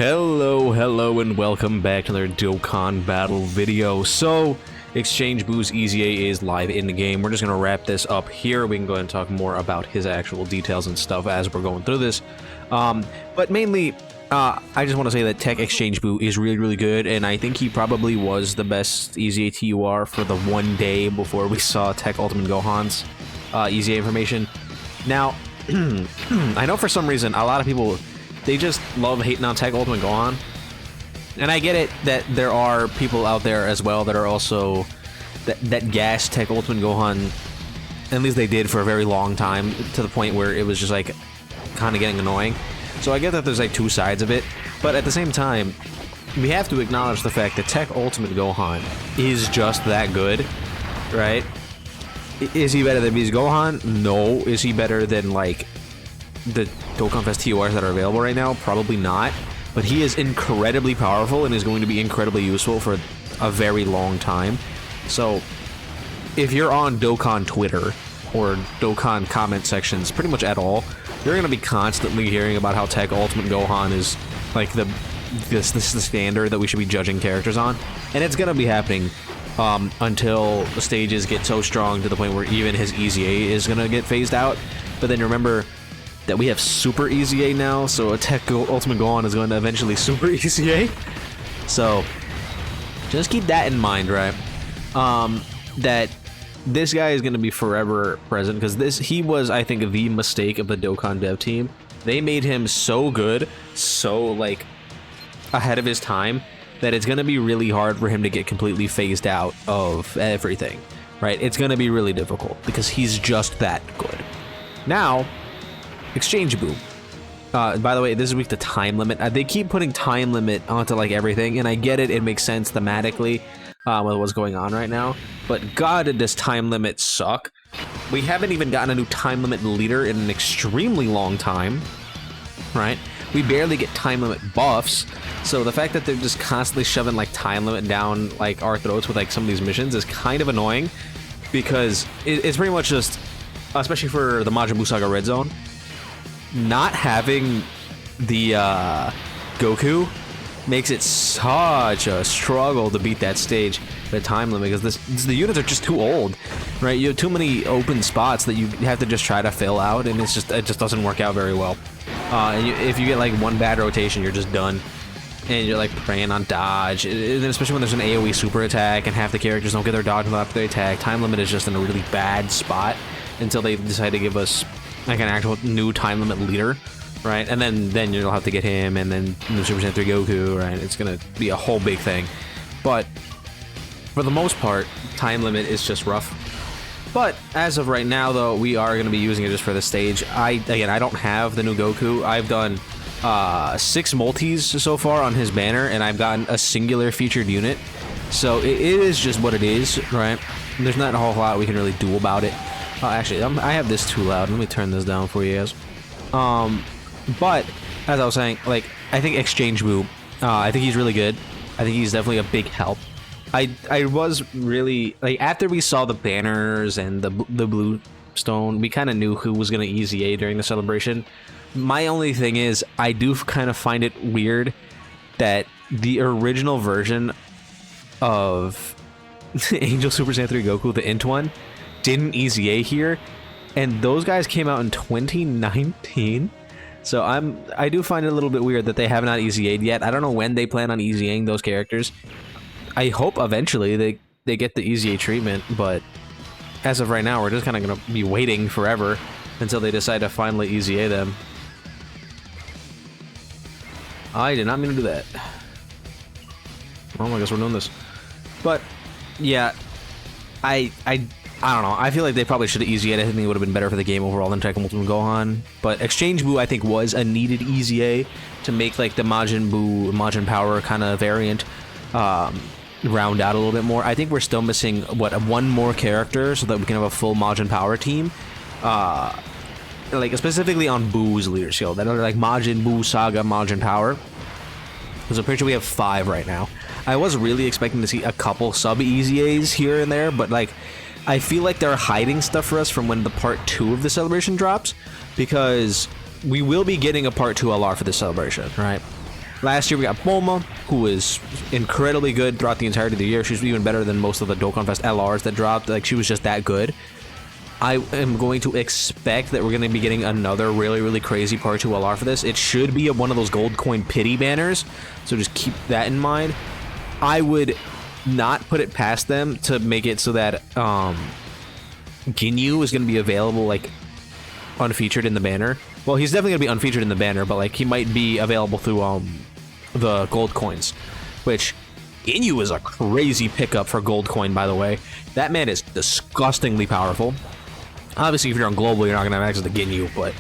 Hello, and welcome back to another Dokkan battle video. So, Exchange BUU's EZA is live in the game. We're just going to wrap this up here. We can go ahead and talk more about his actual details and stuff as we're going through this. But mainly, I just want to say that Tech Exchange BUU is really good, and I think he probably was the best EZA TUR for the one day before we saw Tech Ultimate Gohan's EZA information. Now, I know for some reason, a lot of people, they just love hating on Tech Ultimate Gohan. And I get it that there are people out there as well that are also that gas Tech Ultimate Gohan. At least they did for a very long time, to the point where it was just like kind of getting annoying. So I get that there's like two sides of it, but at the same time, we have to acknowledge the fact that Tech Ultimate Gohan is just that good, right? Is he better than BZ Gohan? No. Is he better than like the Dokkan Fest TORs that are available right now? Probably not. But he is incredibly powerful and is going to be incredibly useful for a very long time. So, if you're on Dokkan Twitter or Dokkan comment sections, pretty much at all, you're going to be constantly hearing about how Tech Ultimate Gohan is like this is the standard that we should be judging characters on, and it's going to be happening until the stages get so strong to the point where even his EZA is going to get phased out. But then remember that we have Super EZA now, so a Tech Ultimate Gohan is going to eventually Super EZA. So just keep that in mind, right? That this guy is going to be forever present, because he was, I think, the mistake of the Dokkan dev team. They made him so good, so like ahead of his time, that it's going to be really hard for him to get completely phased out of everything, right? It's going to be really difficult because he's just that good. Now, Exchange BUU. By the way, this is week the time limit. They keep putting time limit onto like everything, and I get it. It makes sense thematically with what's going on right now. But God, did this time limit suck. We haven't even gotten a new time limit leader in an extremely long time, right? We barely get time limit buffs. So the fact that they're just constantly shoving like time limit down like our throats with like some of these missions is kind of annoying, because it's pretty much just, especially for the Majin Buu Saga Red Zone, not having the Goku makes it such a struggle to beat that stage, the time limit, because the units are just too old, right? You have too many open spots that you have to just try to fill out, and it just doesn't work out very well. And if you get like one bad rotation, you're just done, and you're like preying on dodge, and then especially when there's an AoE super attack and half the characters don't get their dodge after they attack. Time limit is just in a really bad spot until they decide to give us like an actual new time limit leader, right? And then you'll have to get him, and then the Super Saiyan 3 Goku, right? It's gonna be a whole big thing. But for the most part, time limit is just rough. But as of right now, though, we are gonna be using it just for the stage. I don't have the new Goku. I've done 6 multis so far on his banner, and I've gotten a singular featured unit. So it is just what it is, right? There's not a whole lot we can really do about it. Actually, I have this too loud. Let me turn this down for you guys. But as I was saying, like, I think Exchange BUU, I think he's really good. I think he's definitely a big help. I was really, like, after we saw the banners and the blue stone, we kind of knew who was going to EZA during the celebration. My only thing is, I do kind of find it weird that the original version of Angel Super Saiyan 3 Goku, the Int one, didn't EZA here, and those guys came out in 2019. So I do find it a little bit weird that they have not EZA'd yet. I don't know when they plan on EZAing those characters. I hope eventually they get the EZA treatment, but as of right now, we're just kind of going to be waiting forever until they decide to finally EZA them. I did not mean to do that. Oh, I guess we're doing this. But yeah, I don't know. I feel like they probably should have EZA'd. I think it would have been better for the game overall than Tech Ultimate Gohan. But Exchange BUU, I think, was a needed EZA to make like the Majin Buu, Majin Power kind of variant round out a little bit more. I think we're still missing, what, one more character so that we can have a full Majin Power team. Like specifically on BUU's leader skill. That are like Majin Buu Saga Majin Power. So I'm pretty sure we have 5 right now. I was really expecting to see a couple sub EZAs here and there, but like, I feel like they're hiding stuff for us from when the part 2 of the celebration drops, because we will be getting a part 2 LR for this celebration, right? Last year we got Bulma, who is incredibly good throughout the entirety of the year. She's even better than most of the Dokkan Fest LRs that dropped. Like, she was just that good. I am going to expect that we're going to be getting another really, really crazy Part 2 LR for this. It should be one of those gold coin pity banners, so just keep that in mind. I would not put it past them to make it so that Ginyu is going to be available, like, unfeatured in the banner. Well, he's definitely going to be unfeatured in the banner, but, like, he might be available through the gold coins, which Ginyu is a crazy pickup for gold coin, by the way. That man is disgustingly powerful. Obviously, if you're on global, you're not going to have access to Ginyu, but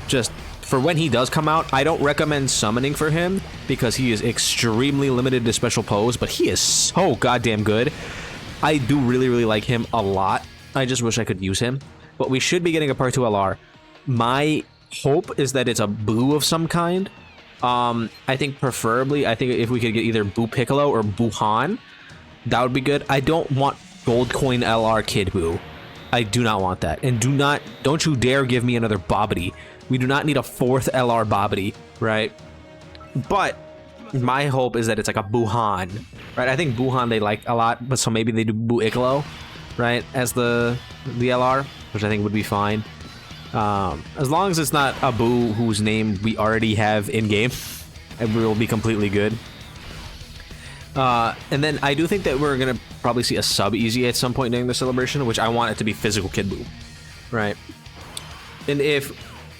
just for when he does come out, I don't recommend summoning for him because he is extremely limited to special pose, but he is so goddamn good. I do really, really like him a lot. I just wish I could use him, but we should be getting a Part 2 LR. My hope is that it's a BUU of some kind. I think preferably, if we could get either BUU Piccolo or BUU Han, that would be good. I don't want gold coin LR Kid BUU. I do not want that. And don't you dare give me another Bobbity. We do not need a 4th LR Bobbity, right? But my hope is that it's like a BUU Han, right? I think BUU Han they like a lot, but so maybe they do BUU Piccolo, right, as the LR, which I think would be fine. As long as it's not a BUU whose name we already have in-game, and we will be completely good. And then I do think that we're going to probably see a sub EZA at some point during the celebration, which I want it to be physical Kid BUU, right? And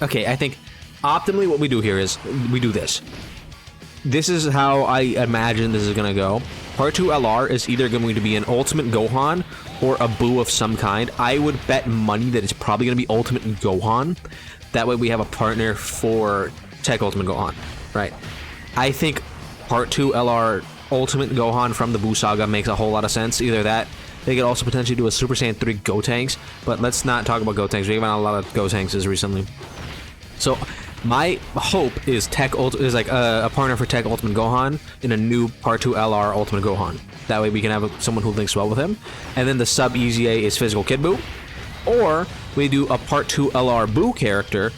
okay, I think optimally what we do here is we do this. This is how I imagine this is going to go. Part 2 LR is either going to be an Ultimate Gohan or a BUU of some kind. I would bet money that it's probably going to be Ultimate Gohan. That way we have a partner for TEQ Ultimate Gohan, right? I think Part 2 LR Ultimate Gohan from the BUU Saga makes a whole lot of sense. Either that, they could also potentially do a Super Saiyan 3 Gotenks, but let's not talk about Gotenks. We've had a lot of Gotenks recently. So my hope is like a partner for TEQ Ultimate Gohan in a new Part 2 LR Ultimate Gohan. That way we can have someone who links well with him. And then the sub EZA is physical Kid BUU. Or we do a Part 2 LR BUU character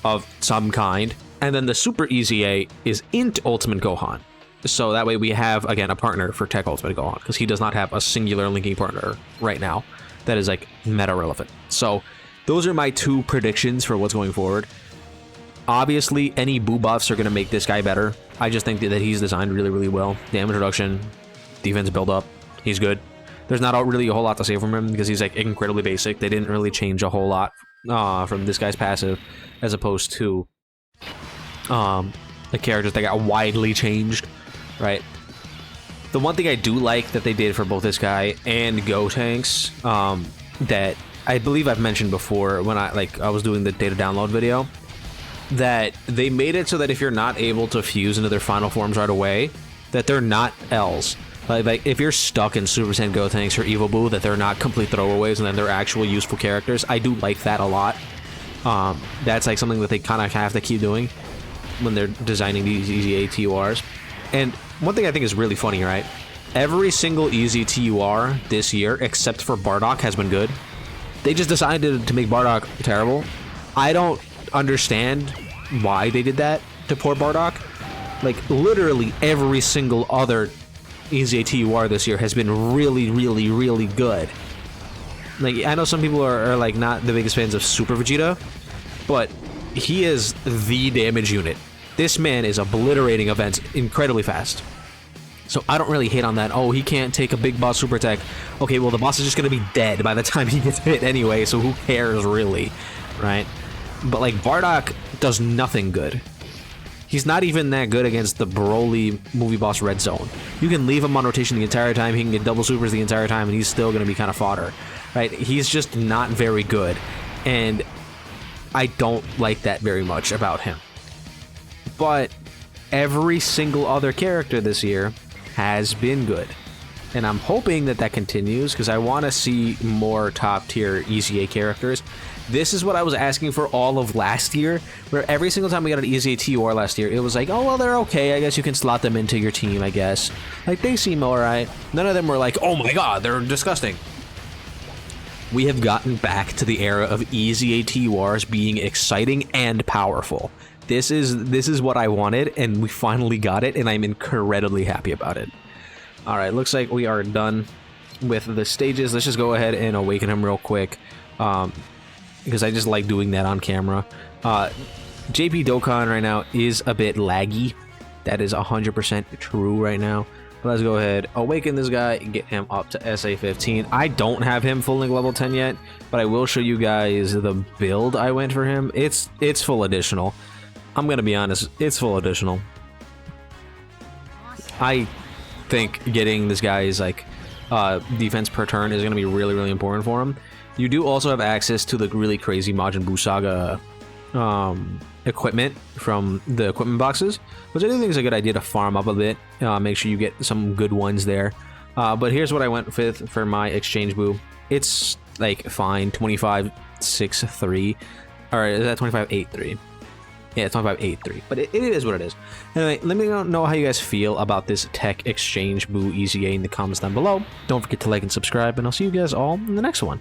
of some kind. And then the Super EZA is Int Ultimate Gohan. So that way we have, again, a partner for TEQ Ultimate Gohan, because he does not have a singular linking partner right now that is, like, meta relevant. So those are my 2 predictions for what's going forward. Obviously, any BUU buffs are going to make this guy better. I just think that he's designed really, really well. Damage reduction, defense build up, he's good. There's not really a whole lot to say from him because he's, like, incredibly basic. They didn't really change a whole lot from this guy's passive as opposed to the characters that got widely changed. Right. The one thing I do like that they did for both this guy and Gotenks, that I believe I've mentioned before when I was doing the data download video, that they made it so that if you're not able to fuse into their final forms right away, that they're not L's. Like if you're stuck in Super Saiyan Gotenks or Evil BUU, that they're not complete throwaways and that they're actual useful characters. I do like that a lot. That's like something that they kind of have to keep doing when they're designing these EZA TURs. And one thing I think is really funny, right? Every single EZA TUR this year, except for Bardock, has been good. They just decided to make Bardock terrible. I don't understand why they did that to poor Bardock. Like, literally every single other EZA TUR this year has been really, really, really good. Like, I know some people are like, not the biggest fans of Super Vegeta, but he is the damage unit. This man is obliterating events incredibly fast. So I don't really hate on that. Oh, he can't take a big boss super attack. Okay, well, the boss is just going to be dead by the time he gets hit anyway, so who cares, really? Right? But, like, Bardock does nothing good. He's not even that good against the Broly movie boss Red Zone. You can leave him on rotation the entire time, he can get double supers the entire time, and he's still going to be kind of fodder. Right? He's just not very good. And I don't like that very much about him. But every single other character this year has been good. And I'm hoping that that continues because I want to see more top tier EZA characters. This is what I was asking for all of last year, where every single time we got an EZA TUR last year, it was like, oh, well, they're okay. I guess you can slot them into your team, I guess. Like, they seem alright. None of them were like, oh my god, they're disgusting. We have gotten back to the era of EZA TURs being exciting and powerful. this is what I wanted, and we finally got it, and I'm incredibly happy about it. All right, looks like we are done with the stages. Let's just go ahead and awaken him real quick, because I just like doing that on camera. JP Dokkan right now is a bit laggy. That is 100% true right now. But let's go ahead, awaken this guy, and get him up to SA15. I don't have him full link level 10 yet, but I will show you guys the build I went for him. It's full additional. I'm gonna be honest, it's full additional. I think getting this guy's like defense per turn is gonna be really, really important for him. You do also have access to the really crazy Majin Buu Saga equipment from the equipment boxes, which I do think is a good idea to farm up a bit. Make sure you get some good ones there. But here's what I went with for my exchange boo. It's like fine, 25.63, or is that 25.83? Yeah, it's 25.83, but it is what it is. Anyway, let me know how you guys feel about this tech exchange boo EZA in the comments down below. Don't forget to like and subscribe, and I'll see you guys all in the next one.